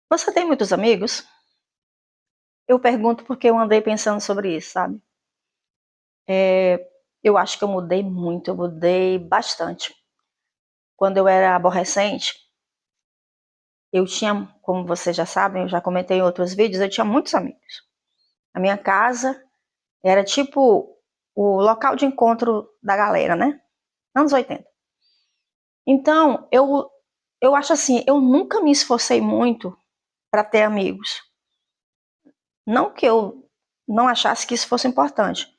Você tem muitos amigos? Eu pergunto porque eu andei pensando sobre isso, sabe? Eu acho que eu mudei muito, eu mudei bastante. Quando eu era aborrecente, eu tinha, como vocês já sabem, eu já comentei em outros vídeos, eu tinha muitos amigos. A minha casa era tipo o local de encontro da galera, né? Anos 80. Então, eu acho assim, eu nunca me esforcei muito para ter amigos. Não que eu não achasse que isso fosse importante.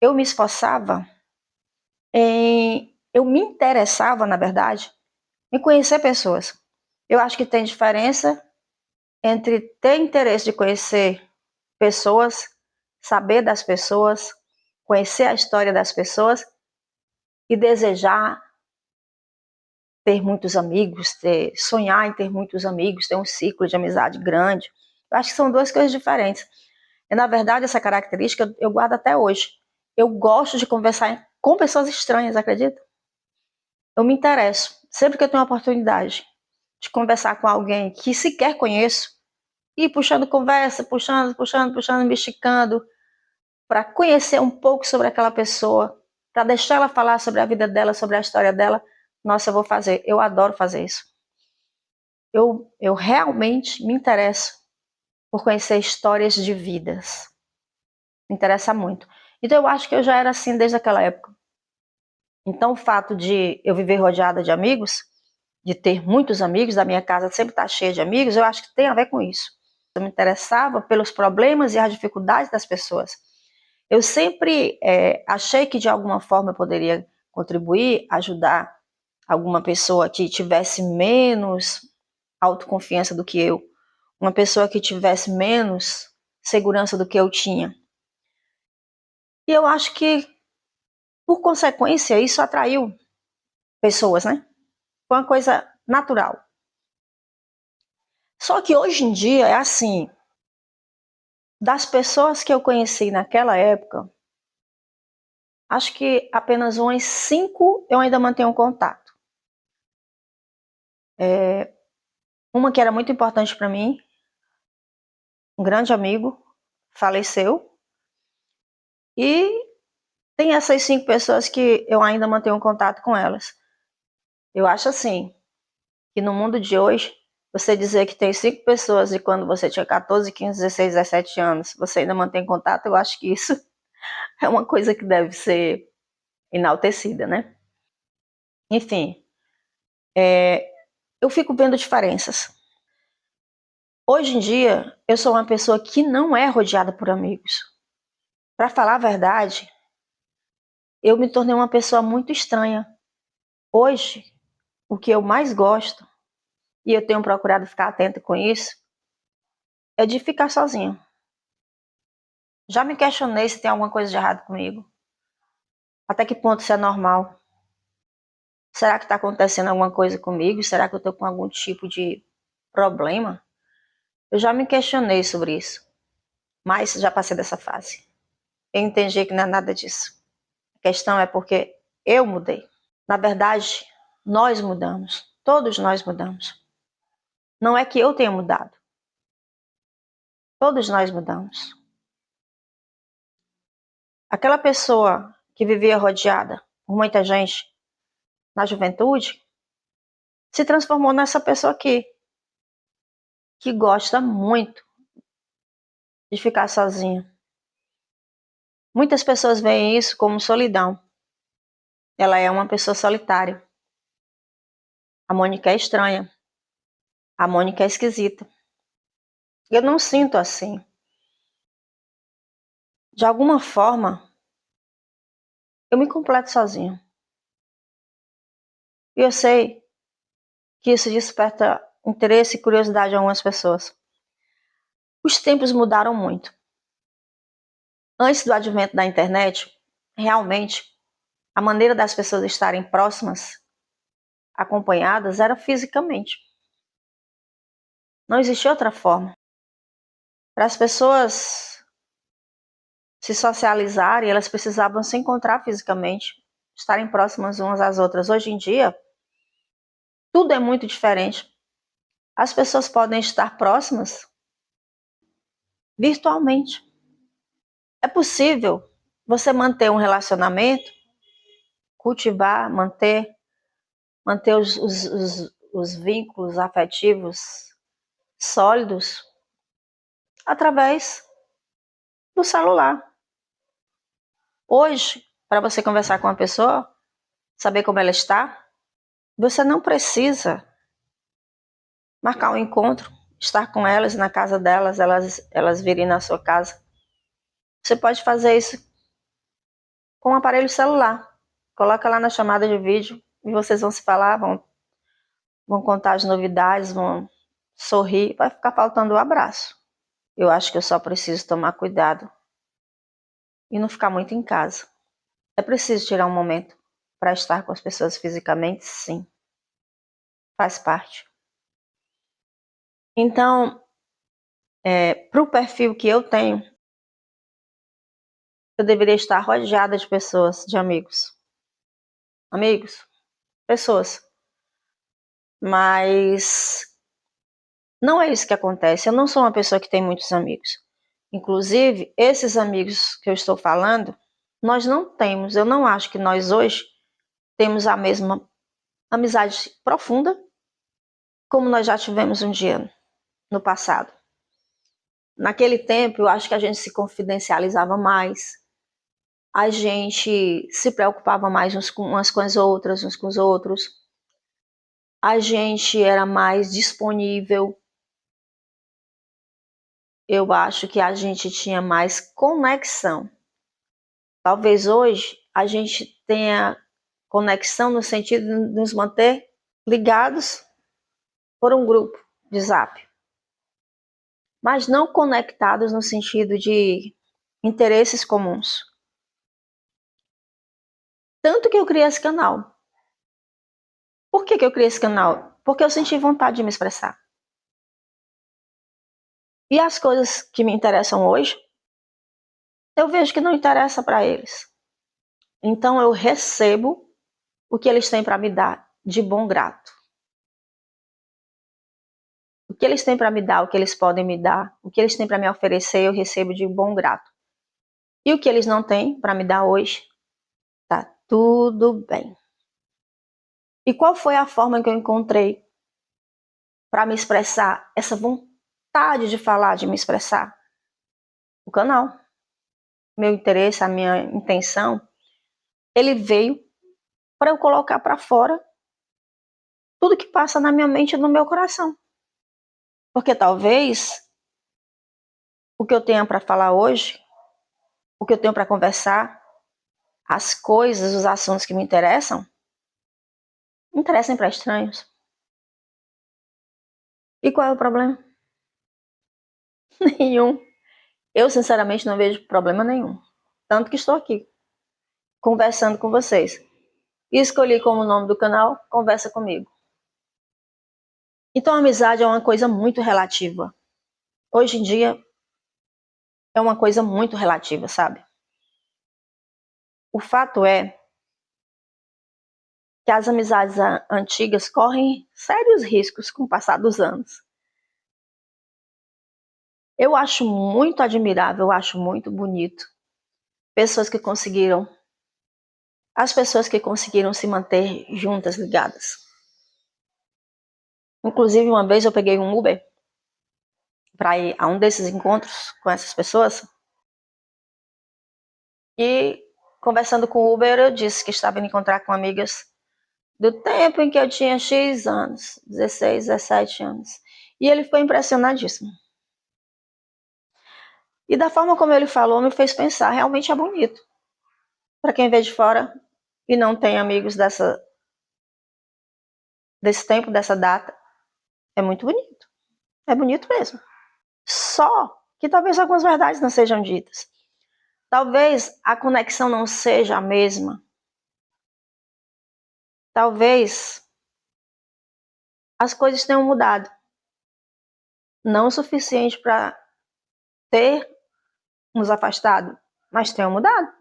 Eu me esforçava eu me interessava, na verdade, em conhecer pessoas. Eu acho que tem diferença entre ter interesse de conhecer pessoas, saber das pessoas, conhecer a história das pessoas e desejar ter muitos amigos, sonhar em ter muitos amigos, ter um ciclo de amizade grande. Eu acho que são duas coisas diferentes. E, na verdade, essa característica eu guardo até hoje. Eu gosto de conversar com pessoas estranhas, acredita? Eu me interesso, sempre que eu tenho uma oportunidade de conversar com alguém que sequer conheço, e puxando conversa, puxando, me esticando, para conhecer um pouco sobre aquela pessoa, para deixar ela falar sobre a vida dela, sobre a história dela, nossa, eu vou fazer. Eu adoro fazer isso. Eu realmente me interesso por conhecer histórias de vidas. Me interessa muito. Então eu acho que eu já era assim desde aquela época. Então o fato de eu viver rodeada de amigos, de ter muitos amigos, da minha casa sempre estar cheia de amigos, eu acho que tem a ver com isso. Eu me interessava pelos problemas e as dificuldades das pessoas. Eu sempre achei que de alguma forma eu poderia contribuir, ajudar alguma pessoa que tivesse menos autoconfiança do que eu, uma pessoa que tivesse menos segurança do que eu tinha. E eu acho que, por consequência, isso atraiu pessoas, né? Foi uma coisa natural. Só que hoje em dia é assim, das pessoas que eu conheci naquela época, acho que apenas umas 5 eu ainda mantenho contato. Uma que era muito importante para mim, um grande amigo, faleceu. E tem essas 5 pessoas que eu ainda mantenho contato com elas. Eu acho assim, que no mundo de hoje, você dizer que tem 5 pessoas de quando você tinha 14, 15, 16, 17 anos, você ainda mantém contato, eu acho que isso é uma coisa que deve ser enaltecida, né? Enfim, eu fico vendo diferenças. Hoje em dia, eu sou uma pessoa que não é rodeada por amigos. Para falar a verdade, eu me tornei uma pessoa muito estranha. Hoje, o que eu mais gosto, e eu tenho procurado ficar atenta com isso, é de ficar sozinha. Já me questionei se tem alguma coisa de errado comigo. Até que ponto isso é normal? Será que está acontecendo alguma coisa comigo? Será que eu estou com algum tipo de problema? Eu já me questionei sobre isso, mas já passei dessa fase. Eu entendi que não é nada disso. A questão é porque eu mudei. Na verdade, nós mudamos. Todos nós mudamos. Não é que eu tenha mudado. Todos nós mudamos. Aquela pessoa que vivia rodeada por muita gente na juventude se transformou nessa pessoa aqui, que gosta muito de ficar sozinha. Muitas pessoas veem isso como solidão. Ela é uma pessoa solitária. A Mônica é estranha. A Mônica é esquisita. Eu não sinto assim. De alguma forma, eu me completo sozinha. E eu sei que isso desperta interesse e curiosidade em algumas pessoas. Os tempos mudaram muito. Antes do advento da internet, realmente, a maneira das pessoas estarem próximas, acompanhadas, era fisicamente. Não existia outra forma. Para as pessoas se socializarem, elas precisavam se encontrar fisicamente, estarem próximas umas às outras. Hoje em dia, tudo é muito diferente. As pessoas podem estar próximas virtualmente. É possível você manter um relacionamento, cultivar, manter os vínculos afetivos sólidos através do celular. Hoje, para você conversar com uma pessoa, saber como ela está, você não precisa marcar um encontro, estar com elas na casa delas, elas virem na sua casa. Você pode fazer isso com um aparelho celular. Coloca lá na chamada de vídeo e vocês vão se falar, vão contar as novidades, vão sorrir, vai ficar faltando o abraço. Eu acho que eu só preciso tomar cuidado e não ficar muito em casa. É preciso tirar um momento para estar com as pessoas fisicamente, sim. Faz parte. Então, para o perfil que eu tenho, eu deveria estar rodeada de pessoas, de amigos. Amigos, pessoas. Mas não é isso que acontece. Eu não sou uma pessoa que tem muitos amigos. Inclusive, esses amigos que eu estou falando, nós não temos. Eu não acho que nós hoje temos a mesma amizade profunda como nós já tivemos um dia no passado. Naquele tempo, eu acho que a gente se confidencializava mais, a gente se preocupava mais umas com as outras, uns com os outros, a gente era mais disponível. Eu acho que a gente tinha mais conexão. Talvez hoje a gente tenha conexão no sentido de nos manter ligados por um grupo de Zap, mas não conectados no sentido de interesses comuns. Tanto que eu criei esse canal. Por que eu criei esse canal? Porque eu senti vontade de me expressar. E as coisas que me interessam hoje, eu vejo que não interessa para eles. Então eu recebo o que eles têm para me dar de bom grado. O que eles têm para me dar, o que eles podem me dar, o que eles têm para me oferecer, eu recebo de bom grado. E o que eles não têm para me dar hoje, tá tudo bem. E qual foi a forma que eu encontrei para me expressar, essa vontade de falar, de me expressar? O canal. Meu interesse, a minha intenção, ele veio para eu colocar para fora tudo que passa na minha mente e no meu coração. Porque talvez o que eu tenha para falar hoje, o que eu tenho para conversar, as coisas, os assuntos que me interessem para estranhos. E qual é o problema? Nenhum. Eu, sinceramente, não vejo problema nenhum. Tanto que estou aqui, conversando com vocês. E escolhi como nome do canal, Conversa Comigo. Então, a amizade é uma coisa muito relativa. Hoje em dia, é uma coisa muito relativa, sabe? O fato é que as amizades antigas correm sérios riscos com o passar dos anos. Eu acho muito admirável, eu acho muito bonito as pessoas que conseguiram se manter juntas, ligadas. Inclusive, uma vez eu peguei um Uber para ir a um desses encontros com essas pessoas e, conversando com o Uber, eu disse que estava indo encontrar com amigas do tempo em que eu tinha X anos, 16, 17 anos. E ele ficou impressionadíssimo. E da forma como ele falou, me fez pensar, realmente é bonito. Para quem vê de fora e não tem amigos desse tempo, dessa data, é muito bonito. É bonito mesmo. Só que talvez algumas verdades não sejam ditas. Talvez a conexão não seja a mesma. Talvez as coisas tenham mudado. Não o suficiente para ter nos afastado, mas tenham mudado.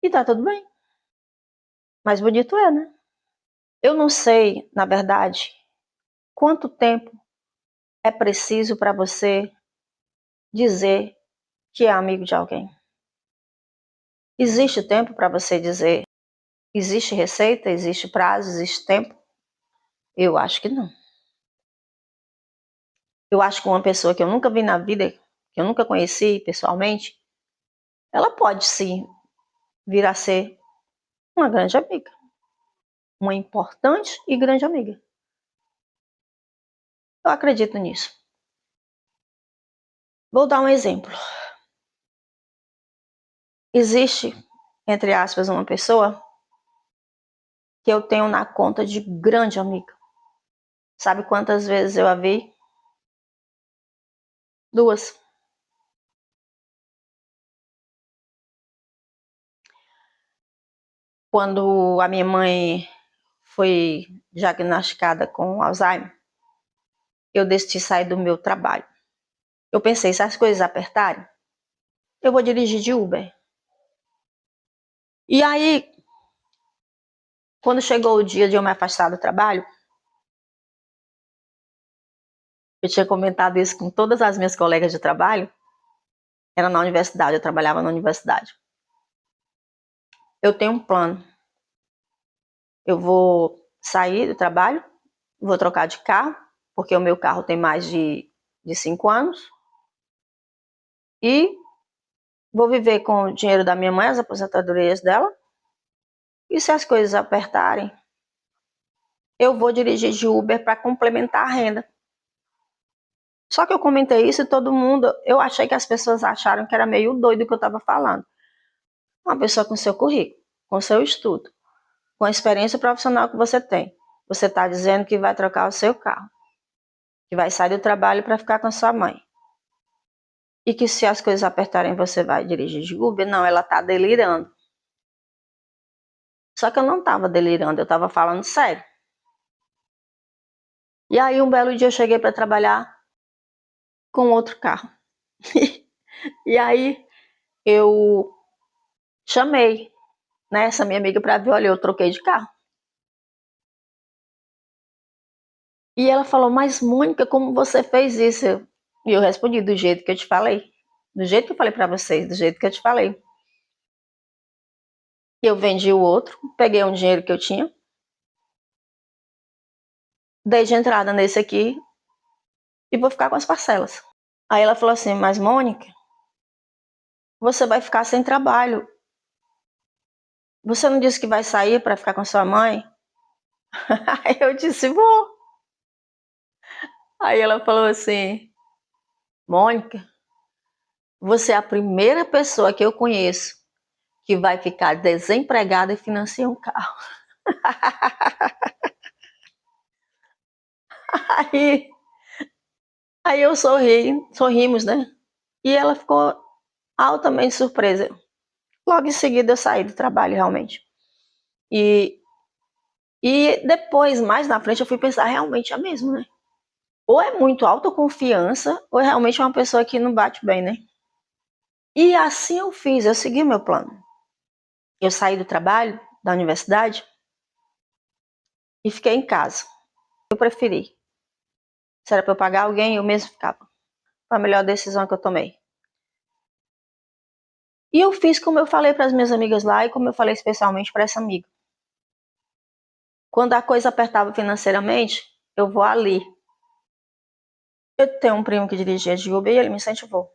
E tá tudo bem. Mas bonito é, né? Eu não sei, na verdade, quanto tempo é preciso para você dizer que é amigo de alguém? Existe tempo para você dizer? Existe receita? Existe prazo? Existe tempo? Eu acho que não. Eu acho que uma pessoa que eu nunca vi na vida, que eu nunca conheci pessoalmente, ela pode sim vir a ser uma grande amiga. Uma importante e grande amiga. Eu acredito nisso. Vou dar um exemplo. Existe, entre aspas, uma pessoa que eu tenho na conta de grande amiga. Sabe quantas vezes eu a vi? 2. Quando a minha mãe foi diagnosticada com Alzheimer, eu decidi sair do meu trabalho. Eu pensei, se as coisas apertarem, eu vou dirigir de Uber. E aí, quando chegou o dia de eu me afastar do trabalho, eu tinha comentado isso com todas as minhas colegas de trabalho, era na universidade, eu trabalhava na universidade. Eu tenho um plano. Eu vou sair do trabalho, vou trocar de carro, porque o meu carro tem mais de 5 anos, e vou viver com o dinheiro da minha mãe, as aposentadorias dela, e se as coisas apertarem, eu vou dirigir de Uber para complementar a renda. Só que eu comentei isso e todo mundo, eu achei que as pessoas acharam que era meio doido o que eu estava falando. Uma pessoa com seu currículo, com seu estudo, com a experiência profissional que você tem, você está dizendo que vai trocar o seu carro, que vai sair do trabalho para ficar com a sua mãe. E que se as coisas apertarem você vai dirigir de Uber? Não, ela está delirando. Só que eu não estava delirando, eu estava falando sério. E aí um belo dia eu cheguei para trabalhar com outro carro. E aí eu chamei, né, essa minha amiga para ver, olha, eu troquei de carro. E ela falou, mas Mônica, como você fez isso? E eu respondi do jeito que eu te falei. Do jeito que eu falei para vocês, do jeito que eu te falei. Eu vendi o outro, peguei um dinheiro que eu tinha, dei de entrada nesse aqui e vou ficar com as parcelas. Aí ela falou assim, mas Mônica, você vai ficar sem trabalho. Você não disse que vai sair para ficar com sua mãe? Aí eu disse, vou. Aí ela falou assim, Mônica, você é a primeira pessoa que eu conheço que vai ficar desempregada e financiar um carro. Aí, aí eu sorrimos, né? E ela ficou altamente surpresa. Logo em seguida eu saí do trabalho, realmente. E depois, mais na frente, eu fui pensar, realmente é mesmo, né? Ou é muito autoconfiança, ou é realmente uma pessoa que não bate bem, né? E assim eu fiz, eu segui o meu plano. Eu saí do trabalho, da universidade, e fiquei em casa. Eu preferi. Se era para eu pagar alguém, eu mesmo ficava. Foi a melhor decisão que eu tomei. E eu fiz como eu falei para as minhas amigas lá e como eu falei especialmente para essa amiga. Quando a coisa apertava financeiramente, eu vou ali. Eu tenho um primo que dirigia de Uber e ele me incentivou.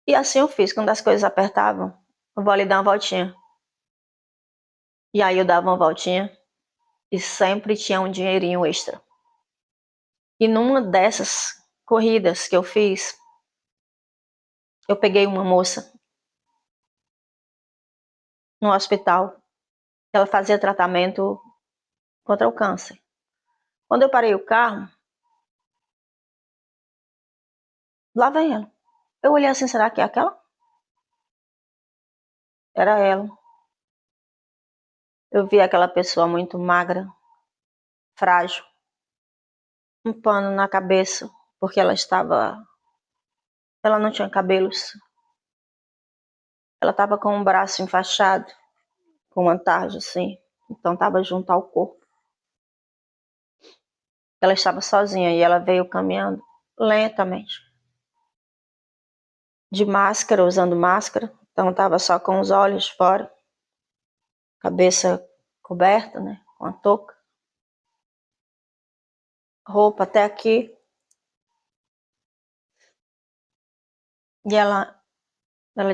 E assim eu fiz. Quando as coisas apertavam, eu vou ali dar uma voltinha. E aí eu dava uma voltinha e sempre tinha um dinheirinho extra. E numa dessas corridas que eu fiz, eu peguei uma moça no hospital. Ela fazia tratamento contra o câncer. Quando eu parei o carro, lá vem ela. Eu olhei assim, será que é aquela? Era ela. Eu vi aquela pessoa muito magra, frágil, um pano na cabeça, porque ela não tinha cabelos. Ela estava com o braço enfaixado, com uma tarja assim, então estava junto ao corpo. Ela estava sozinha e ela veio caminhando lentamente. De máscara, usando máscara. Então estava só com os olhos fora. Cabeça coberta, né? Com a touca. Roupa até aqui. E ela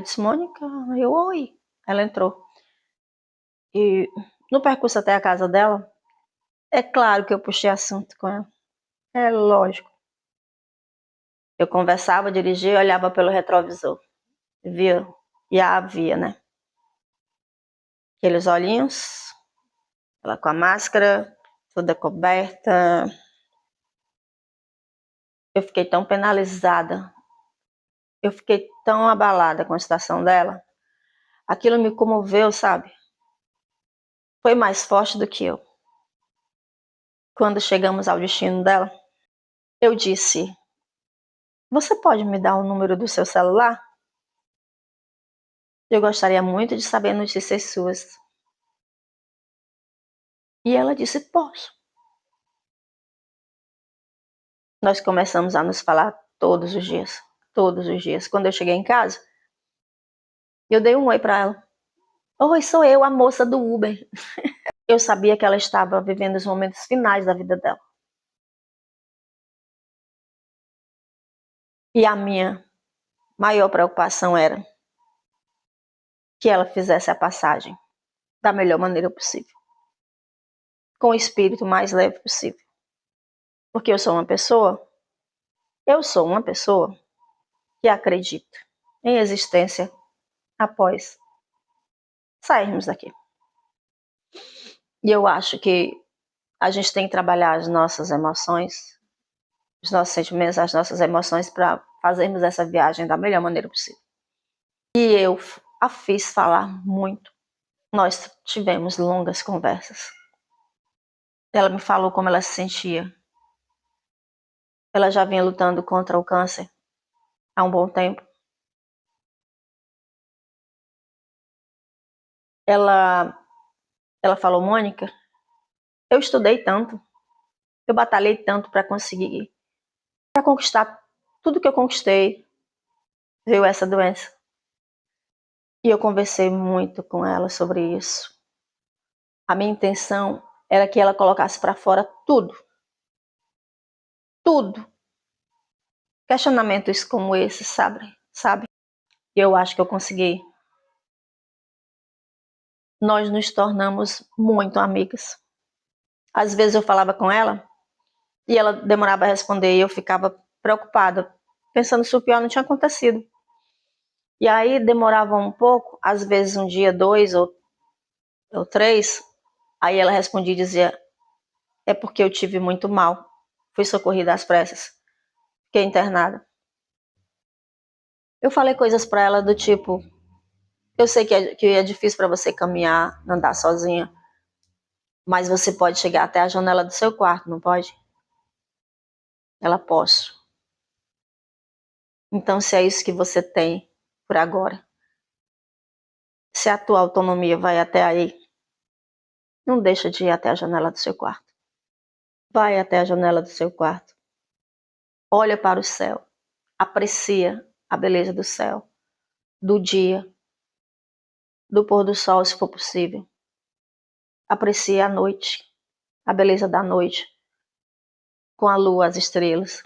disse, Mônica, eu, oi. Ela entrou. E no percurso até a casa dela, é claro que eu puxei assunto com ela. É lógico. Eu conversava, dirigia, olhava pelo retrovisor. Via, e a via, né? Aqueles olhinhos, ela com a máscara, toda coberta. Eu fiquei tão penalizada. Eu fiquei tão abalada com a situação dela. Aquilo me comoveu, sabe? Foi mais forte do que eu. Quando chegamos ao destino dela, eu disse, você pode me dar o número do seu celular? Eu gostaria muito de saber notícias suas. E ela disse, posso. Nós começamos a nos falar todos os dias. Todos os dias. Quando eu cheguei em casa, eu dei um oi para ela. Oi, sou eu, a moça do Uber. Eu sabia que ela estava vivendo os momentos finais da vida dela. E a minha maior preocupação era que ela fizesse a passagem da melhor maneira possível. Com o espírito mais leve possível. Porque eu sou uma pessoa que acredita em existência após sairmos daqui. E eu acho que a gente tem que trabalhar as nossas emoções, os nossos sentimentos, as nossas emoções para fazermos essa viagem da melhor maneira possível. E eu a fiz falar muito. Nós tivemos longas conversas. Ela me falou como ela se sentia. Ela já vinha lutando contra o câncer há um bom tempo. Ela falou, Mônica, eu estudei tanto, eu batalhei tanto para conseguir, para conquistar tudo que eu conquistei, veio essa doença. E eu conversei muito com ela sobre isso. A minha intenção era que ela colocasse para fora tudo. Tudo. Questionamentos como esse, sabe? E eu acho que eu consegui. Nós nos tornamos muito amigas. Às vezes eu falava com ela e ela demorava a responder e eu ficava preocupada, pensando se o pior não tinha acontecido. E aí demorava um pouco, às vezes um dia, 2 ou 3, aí ela respondia e dizia, é porque eu tive muito mal, fui socorrida às pressas, fiquei internada. Eu falei coisas para ela do tipo, eu sei que é difícil para você caminhar, andar sozinha, mas você pode chegar até a janela do seu quarto, não pode? Ela, posso. Então, se é isso que você tem por agora, se a tua autonomia vai até aí, não deixa de ir até a janela do seu quarto. Vai até a janela do seu quarto. Olha para o céu. Aprecia a beleza do céu, do dia, do pôr do sol, se for possível. Aprecia a noite, a beleza da noite, com a lua, as estrelas.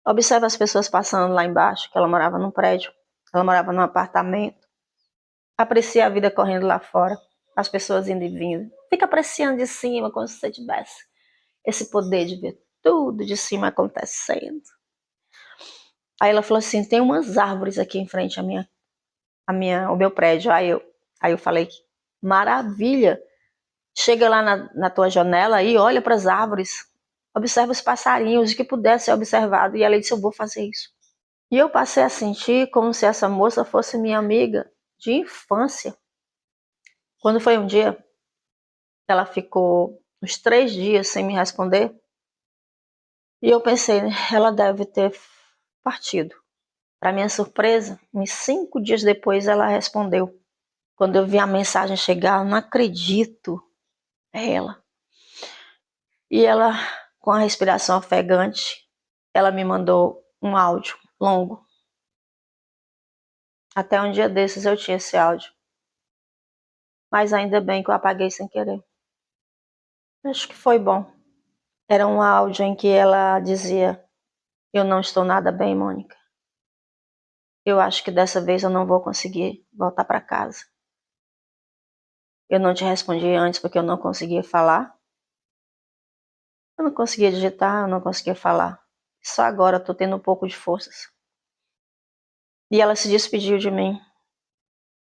Observa as pessoas passando lá embaixo, que ela morava num prédio, ela morava num apartamento. Aprecia a vida correndo lá fora, as pessoas indo e vindo. Fica apreciando de cima, como se você tivesse esse poder de ver tudo de cima acontecendo. Aí ela falou assim, tem umas árvores aqui em frente ao meu prédio. Aí eu falei, maravilha, chega lá na tua janela e olha para as árvores, observa os passarinhos, o que puder ser observado. E ela disse, eu vou fazer isso. E eu passei a sentir como se essa moça fosse minha amiga de infância. Quando foi um dia, ela ficou uns 3 dias sem me responder. E eu pensei, ela deve ter partido. Para minha surpresa, uns 5 dias depois ela respondeu. Quando eu vi a mensagem chegar, eu não acredito, é ela. E ela com a respiração ofegante, ela me mandou um áudio longo. Até um dia desses eu tinha esse áudio. Mas ainda bem que eu apaguei sem querer. Acho que foi bom. Era um áudio em que ela dizia: eu não estou nada bem, Mônica. Eu acho que dessa vez eu não vou conseguir voltar para casa. Eu não te respondi antes porque eu não conseguia falar. Eu não conseguia digitar, eu não conseguia falar. Só agora eu tô tendo um pouco de forças. E ela se despediu de mim.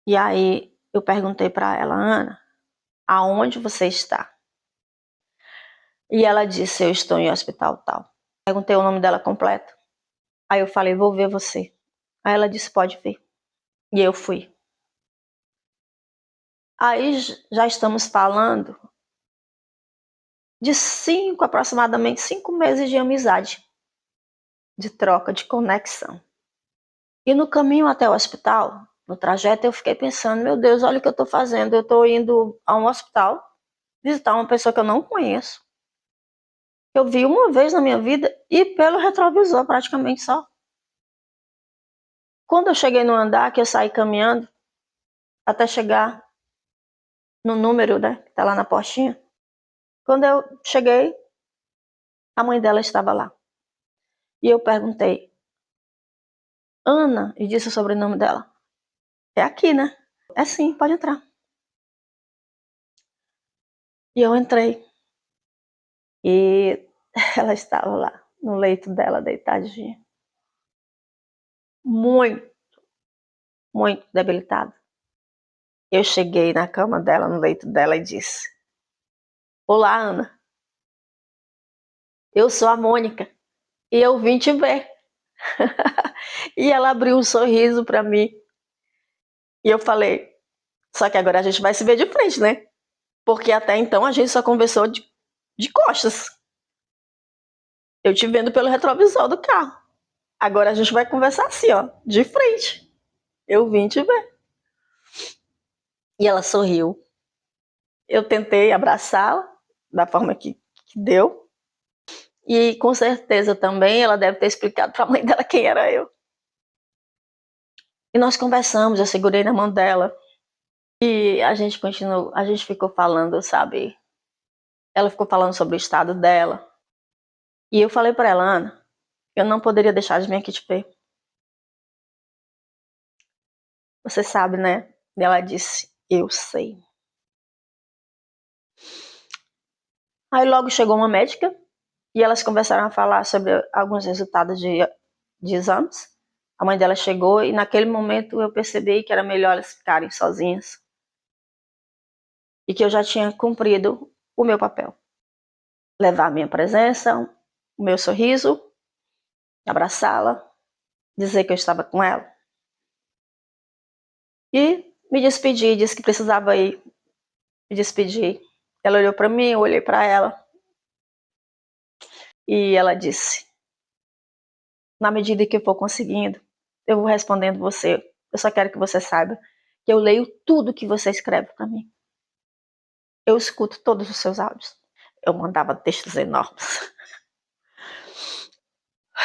E aí eu perguntei para ela: Ana, aonde você está? E ela disse: eu estou em hospital tal. Perguntei o nome dela completo. Aí eu falei: vou ver você. Aí ela disse: pode vir. E eu fui. Aí já estamos falando de aproximadamente 5 meses de amizade, de troca, de conexão. E no caminho até o hospital, no trajeto, eu fiquei pensando: meu Deus, olha o que eu estou fazendo. Eu estou indo a um hospital visitar uma pessoa que eu não conheço. Eu vi uma vez na minha vida e pelo retrovisor praticamente só. Quando eu cheguei no andar, que eu saí caminhando até chegar no número, né, que tá lá na portinha. Quando eu cheguei, a mãe dela estava lá. E eu perguntei: Ana, e disse o sobrenome dela. É aqui, né? É sim, pode entrar. E eu entrei. E ela estava lá, no leito dela, deitadinha. Muito, muito debilitada. Eu cheguei na cama dela, no leito dela, e disse: olá, Ana. Eu sou a Mônica. E eu vim te ver. E ela abriu um sorriso para mim. E eu falei: só que agora a gente vai se ver de frente, né? Porque até então a gente só conversou de costas. Eu te vendo pelo retrovisor do carro. Agora a gente vai conversar assim, ó, de frente. Eu vim te ver. E ela sorriu. Eu tentei abraçá-la da forma que deu. E com certeza também ela deve ter explicado para a mãe dela quem era eu. E nós conversamos, eu segurei na mão dela. E a gente continuou, a gente ficou falando, sabe? Ela ficou falando sobre o estado dela. E eu falei para ela: Ana, eu não poderia deixar de vir aqui te ver. Você sabe, né? E ela disse: eu sei. Aí logo chegou uma médica e elas começaram a falar sobre alguns resultados de exames. A mãe dela chegou e naquele momento eu percebi que era melhor elas ficarem sozinhas. E que eu já tinha cumprido o meu papel. Levar a minha presença, o meu sorriso, abraçá-la, dizer que eu estava com ela. E me despedi, disse que precisava ir. Me despedi. Ela olhou para mim, eu olhei para ela. E ela disse: na medida que eu for conseguindo, eu vou respondendo você. Eu só quero que você saiba que eu leio tudo que você escreve para mim. Eu escuto todos os seus áudios. Eu mandava textos enormes.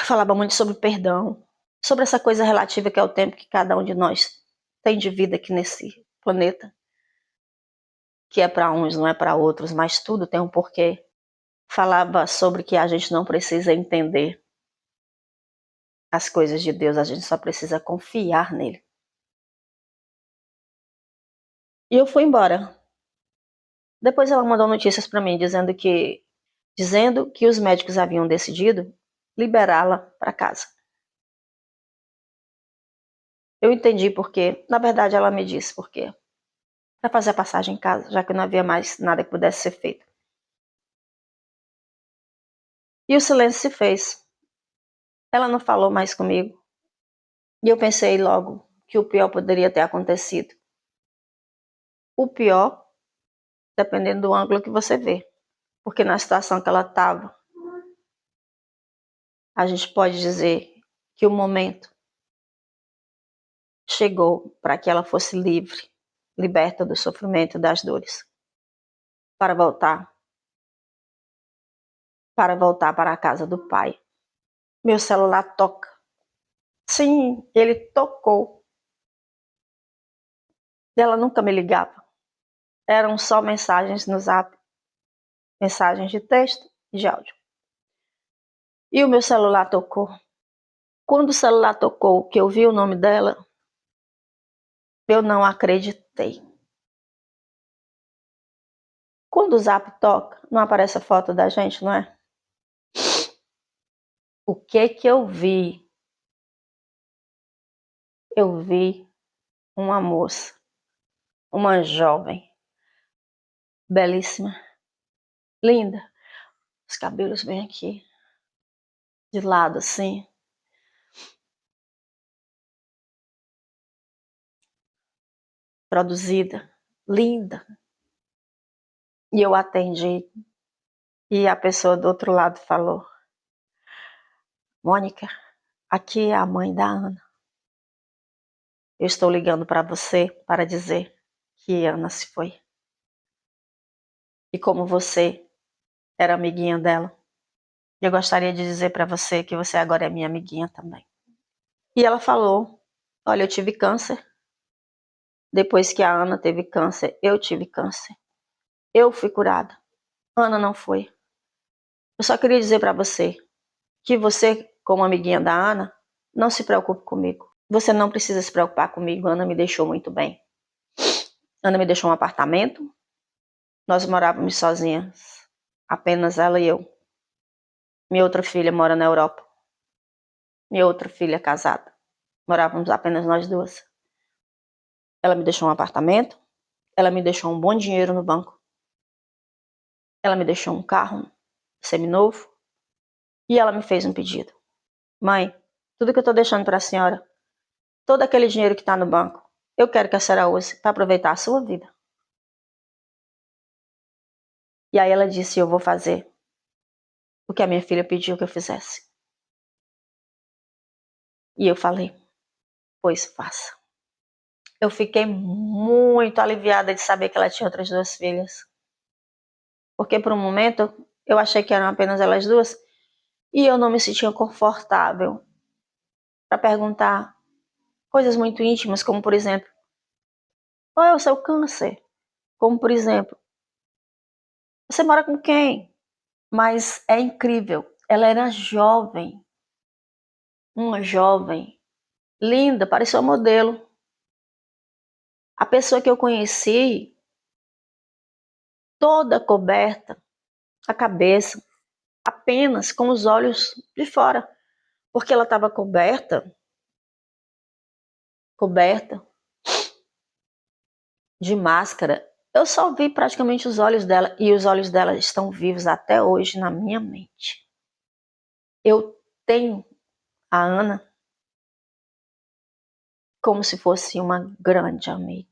Falava muito sobre perdão, sobre essa coisa relativa que é o tempo que cada um de nós tem de vida aqui nesse planeta. Que é para uns, não é para outros, mas tudo tem um porquê. Falava sobre que a gente não precisa entender as coisas de Deus, a gente só precisa confiar nele. E eu fui embora. Depois ela mandou notícias para mim dizendo que os médicos haviam decidido liberá-la para casa. Eu entendi por quê. Na verdade, ela me disse por quê. Para fazer a passagem em casa, já que não havia mais nada que pudesse ser feito. E o silêncio se fez. Ela não falou mais comigo. E eu pensei logo que o pior poderia ter acontecido. O pior, dependendo do ângulo que você vê. Porque na situação que ela estava, a gente pode dizer que o momento chegou para que ela fosse livre, liberta do sofrimento e das dores, para voltar para voltar para a casa do pai. Meu celular toca. Sim, ele tocou. Ela nunca me ligava. Eram só mensagens no Zap, mensagens de texto e de áudio. E o meu celular tocou. Quando o celular tocou, que eu vi o nome dela, eu não acreditei. Quando o Zap toca, não aparece a foto da gente, não é? O que eu vi? Eu vi uma moça, uma jovem, belíssima, linda, os cabelos bem aqui, de lado assim, produzida, linda. E eu atendi, e a pessoa do outro lado falou: Mônica, aqui é a mãe da Ana. Eu estou ligando para você para dizer que Ana se foi. E como você era amiguinha dela, eu gostaria de dizer para você que você agora é minha amiguinha também. E ela falou: olha, eu tive câncer. Depois que a Ana teve câncer, eu tive câncer. Eu fui curada. Ana não foi. Eu só queria dizer para você que você, como amiguinha da Ana, não se preocupe comigo. Você não precisa se preocupar comigo. Ana me deixou muito bem. Ana me deixou um apartamento. Nós morávamos sozinhas. Apenas ela e eu. Minha outra filha mora na Europa. Minha outra filha é casada. Morávamos apenas nós duas. Ela me deixou um apartamento. Ela me deixou um bom dinheiro no banco. Ela me deixou um carro seminovo. E ela me fez um pedido. Mãe, tudo que eu estou deixando para a senhora, todo aquele dinheiro que está no banco, eu quero que a senhora use para aproveitar a sua vida. E aí ela disse: eu vou fazer o que a minha filha pediu que eu fizesse. E eu falei: pois faça. Eu fiquei muito aliviada de saber que ela tinha outras duas filhas. Porque por um momento eu achei que eram apenas elas duas e eu não me sentia confortável para perguntar coisas muito íntimas, como por exemplo, qual é o seu câncer? Como por exemplo, você mora com quem? Mas é incrível, ela era jovem, uma jovem, linda, parecia um modelo. A pessoa que eu conheci, toda coberta, a cabeça, apenas com os olhos de fora, porque ela estava coberta de máscara. Eu só vi praticamente os olhos dela e os olhos dela estão vivos até hoje na minha mente. Eu tenho a Ana como se fosse uma grande amiga.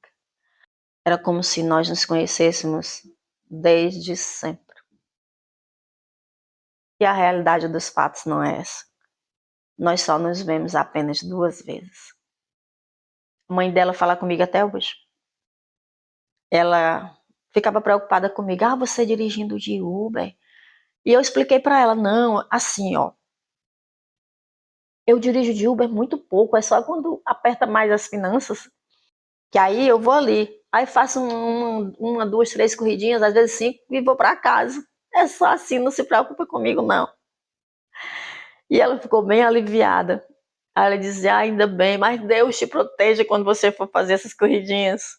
Era como se nós nos conhecêssemos desde sempre. E a realidade dos fatos não é essa. Nós só nos vemos apenas 2 vezes. A mãe dela fala comigo até hoje. Ela ficava preocupada comigo. Ah, você dirigindo de Uber? E eu expliquei para ela, não, assim, ó. Eu dirijo de Uber muito pouco, é só quando aperta mais as finanças, que aí eu vou ali. Aí faço uma, 2, 3 corridinhas, às vezes 5, e vou para casa. É só assim, não se preocupa comigo, não. E ela ficou bem aliviada. Aí ela dizia, ah, ainda bem, mas Deus te proteja quando você for fazer essas corridinhas.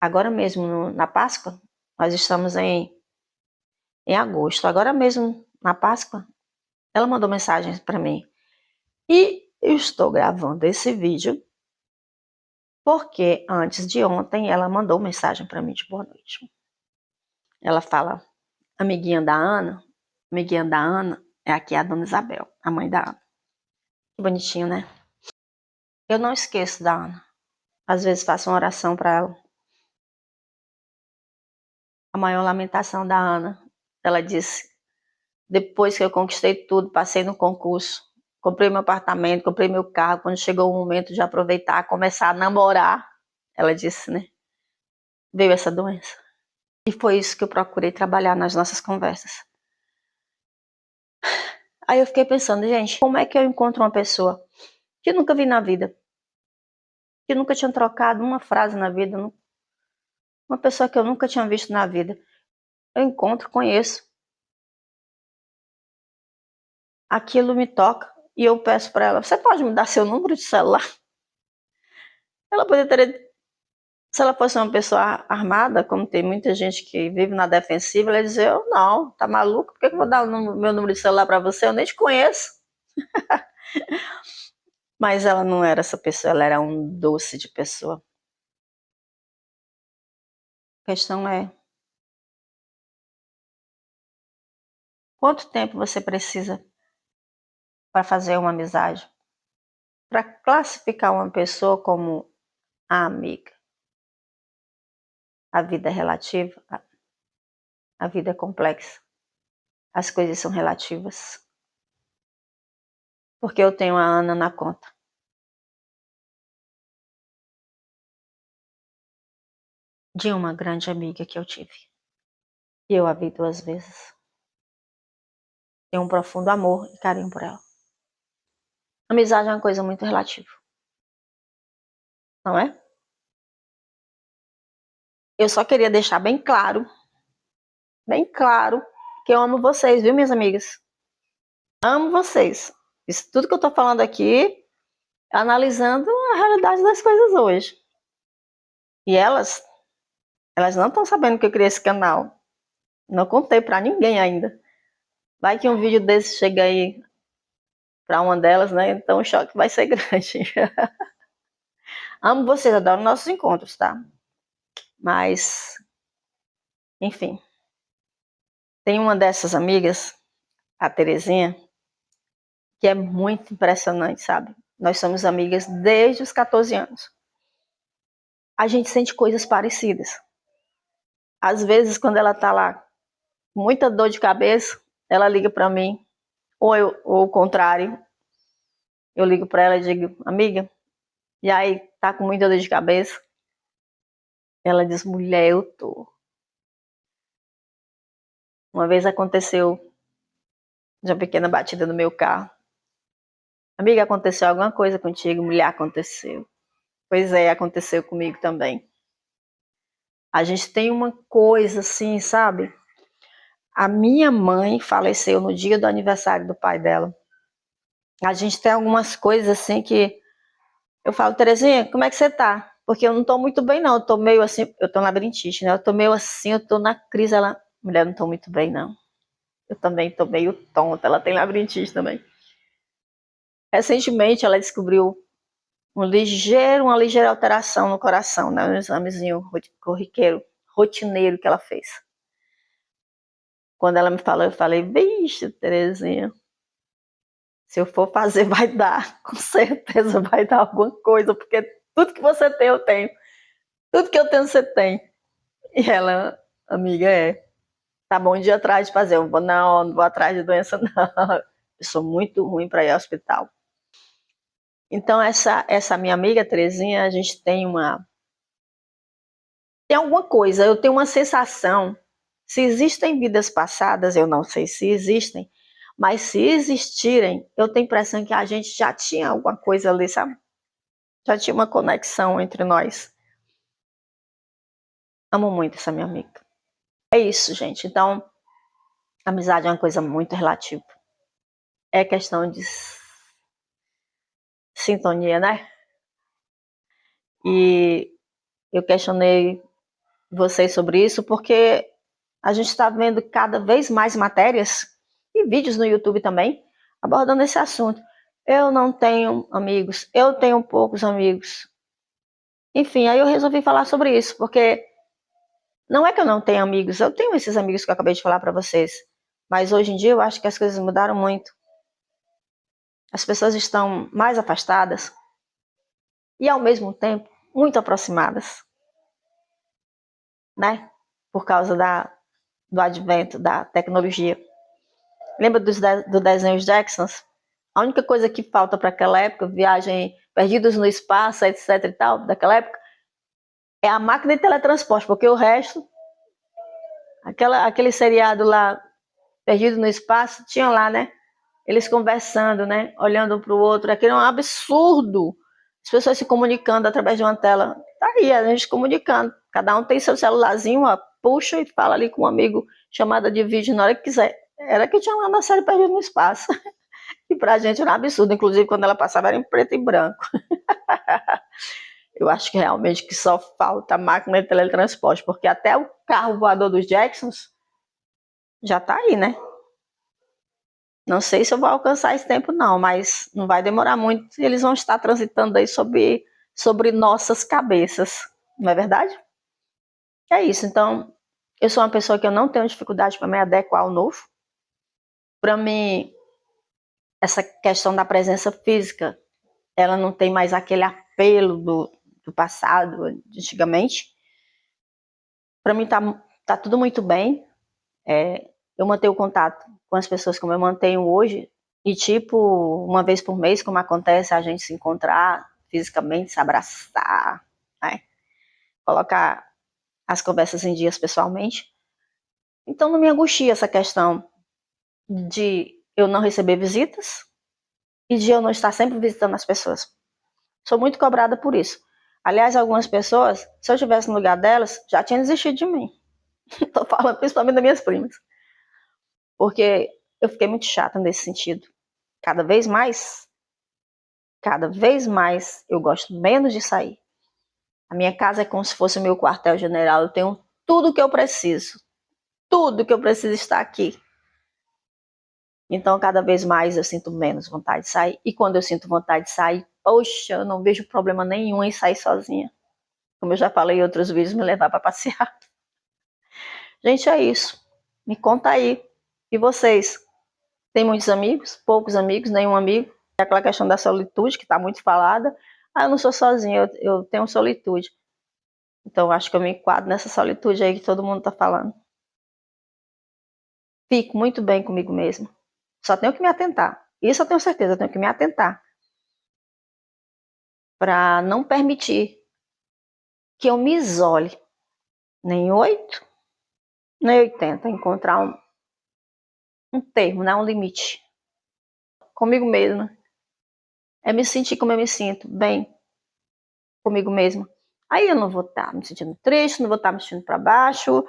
Agora mesmo, na Páscoa, nós estamos em agosto. Agora mesmo, na Páscoa, ela mandou mensagem para mim. E eu estou gravando esse vídeo porque antes de ontem ela mandou mensagem para mim de boa noite. Ela fala, amiguinha da Ana é aqui a Dona Isabel, a mãe da Ana. Que bonitinho, né? Eu não esqueço da Ana. Às vezes faço uma oração para ela. A maior lamentação da Ana, ela disse, depois que eu conquistei tudo, passei no concurso, comprei meu apartamento, comprei meu carro, quando chegou o momento de aproveitar, começar a namorar, ela disse, né? Veio essa doença. E foi isso que eu procurei trabalhar nas nossas conversas. Aí eu fiquei pensando, gente, como é que eu encontro uma pessoa que eu nunca vi na vida, que nunca tinha trocado uma frase na vida, uma pessoa que eu nunca tinha visto na vida. Eu encontro, conheço, aquilo me toca e eu peço para ela, você pode me dar seu número de celular? Ela poderia ter, se ela fosse uma pessoa armada, como tem muita gente que vive na defensiva, ela ia dizer, eu não, tá maluco? Por que eu vou dar meu número de celular para você? Eu nem te conheço. Mas ela não era essa pessoa, ela era um doce de pessoa. A questão é, quanto tempo você precisa para fazer uma amizade? Para classificar uma pessoa como a amiga? A vida é relativa, a vida é complexa, as coisas são relativas. Porque eu tenho a Ana na conta. De uma grande amiga que eu tive. E eu a vi 2 vezes. Tenho um profundo amor e carinho por ela. Amizade é uma coisa muito relativa. Não é? Eu só queria deixar bem claro, que eu amo vocês, viu, minhas amigas? Amo vocês. Isso tudo que eu tô falando aqui, analisando a realidade das coisas hoje. E elas não estão sabendo que eu criei esse canal. Não contei pra ninguém ainda. Vai que um vídeo desse chega aí pra uma delas, né? Então o choque vai ser grande. Amo vocês, adoro nossos encontros, tá? Mas, enfim. Tem uma dessas amigas, a Terezinha, que é muito impressionante, sabe? Nós somos amigas desde os 14 anos. A gente sente coisas parecidas. Às vezes, quando ela tá lá com muita dor de cabeça, ela liga para mim, ou o contrário, eu ligo para ela e digo, amiga, e aí, tá com muita dor de cabeça? Ela diz, mulher, eu tô. Uma vez aconteceu de uma pequena batida no meu carro. Amiga, aconteceu alguma coisa contigo? Mulher, aconteceu. Pois é, aconteceu comigo também. A gente tem uma coisa assim, sabe? A minha mãe faleceu no dia do aniversário do pai dela. A gente tem algumas coisas assim que eu falo, Terezinha, como é que você tá? Porque eu não tô muito bem não, eu tô meio assim, eu tô labirintite, né? Eu tô meio assim, eu tô na crise, ela, mulher, não tô muito bem não. Eu também tô meio tonta, ela tem labirintite também. Recentemente ela descobriu uma ligeira alteração no coração, né? Um examezinho corriqueiro, rotineiro que ela fez. Quando ela me falou, eu falei, bicho, Terezinha, se eu for fazer vai dar, com certeza vai dar alguma coisa, porque tudo que você tem eu tenho, tudo que eu tenho você tem. E ela, amiga, tá bom de ir atrás de fazer, eu vou, não vou atrás de doença não, eu sou muito ruim para ir ao hospital. Então essa minha amiga Terezinha, a gente tem alguma coisa, eu tenho uma sensação, se existem vidas passadas, eu não sei se existem, mas se existirem, eu tenho a impressão que a gente já tinha alguma coisa ali, sabe? Já tinha uma conexão entre nós. Amo muito essa minha amiga. É isso, gente. Então, amizade é uma coisa muito relativa. É questão de sintonia, né? E eu questionei vocês sobre isso porque a gente está vendo cada vez mais matérias e vídeos no YouTube também abordando esse assunto. Eu não tenho amigos, eu tenho poucos amigos. Enfim, aí eu resolvi falar sobre isso, porque não é que eu não tenho amigos, eu tenho esses amigos que eu acabei de falar para vocês. Mas hoje em dia eu acho que as coisas mudaram muito. As pessoas estão mais afastadas e ao mesmo tempo muito aproximadas, né? Por causa do advento da tecnologia. Lembra do desenho Os Jacksons? A única coisa que falta para aquela época, viagem perdidos no espaço, etc e tal, daquela época, é a máquina de teletransporte, porque o resto, aquele seriado lá, Perdido no Espaço, tinha lá, né? Eles conversando, né? Olhando um para o outro. Aquilo é um absurdo. As pessoas se comunicando através de uma tela. Tá aí, a gente comunicando. Cada um tem seu celularzinho, ó, puxa e fala ali com um amigo, chamada de vídeo na hora que quiser. Era que tinha lá na série Perdido no Espaço. E pra gente era um absurdo. Inclusive, quando ela passava, era em preto e branco. Eu acho que realmente que só falta a máquina de teletransporte, porque até o carro voador dos Jacksons já tá aí, né? Não sei se eu vou alcançar esse tempo, não, mas não vai demorar muito e eles vão estar transitando aí sobre nossas cabeças, não é verdade? É isso, então, eu sou uma pessoa que eu não tenho dificuldade para me adequar ao novo. Para mim, essa questão da presença física, ela não tem mais aquele apelo do passado, de antigamente. Para mim tá tudo muito bem. Eu mantenho contato com as pessoas como eu mantenho hoje. E tipo, uma vez por mês, como acontece, a gente se encontrar fisicamente, se abraçar, né? Colocar as conversas em dias pessoalmente. Então não me angustia essa questão de eu não receber visitas e de eu não estar sempre visitando as pessoas. Sou muito cobrada por isso. Aliás, algumas pessoas, se eu estivesse no lugar delas, já tinham desistido de mim. Tô falando principalmente das minhas primas. Porque eu fiquei muito chata nesse sentido. Cada vez mais eu gosto menos de sair. A minha casa é como se fosse o meu quartel-general. Eu tenho tudo que eu preciso. Tudo que eu preciso está aqui. Então, cada vez mais eu sinto menos vontade de sair. E quando eu sinto vontade de sair, poxa, eu não vejo problema nenhum em sair sozinha. Como eu já falei em outros vídeos, me levar para passear. Gente, é isso. Me conta aí. E vocês? Tem muitos amigos? Poucos amigos? Nenhum amigo? É aquela questão da solitude que está muito falada. Ah, eu não sou sozinha, eu tenho solitude. Então, acho que eu me enquadro nessa solitude aí que todo mundo está falando. Fico muito bem comigo mesmo. Só tenho que me atentar. Isso eu tenho certeza, eu tenho que me atentar. Para não permitir que eu me isole. Nem 8, nem 80. Encontrar um termo, né? Um limite. Comigo mesma. É me sentir como eu me sinto, bem comigo mesma. Aí eu não vou estar me sentindo triste, não vou estar me sentindo para baixo,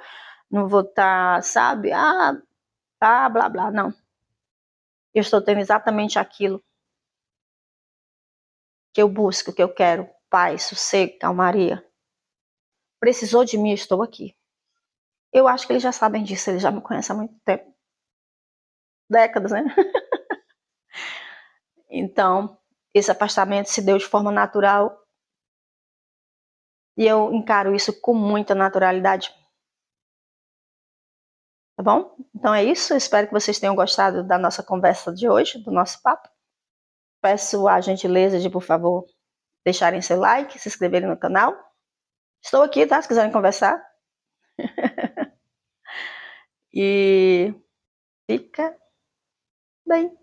não vou estar, sabe? Ah, tá, blá, blá. Não. Eu estou tendo exatamente aquilo que eu busco, que eu quero. Paz, sossego, calmaria. Precisou de mim, eu estou aqui. Eu acho que eles já sabem disso, eles já me conhecem há muito tempo. Décadas, né? Então, esse afastamento se deu de forma natural e eu encaro isso com muita naturalidade. Tá bom? Então é isso, eu espero que vocês tenham gostado da nossa conversa de hoje, do nosso papo. Peço a gentileza de, por favor, deixarem seu like, se inscreverem no canal. Estou aqui, tá? Se quiserem conversar. E fica bem.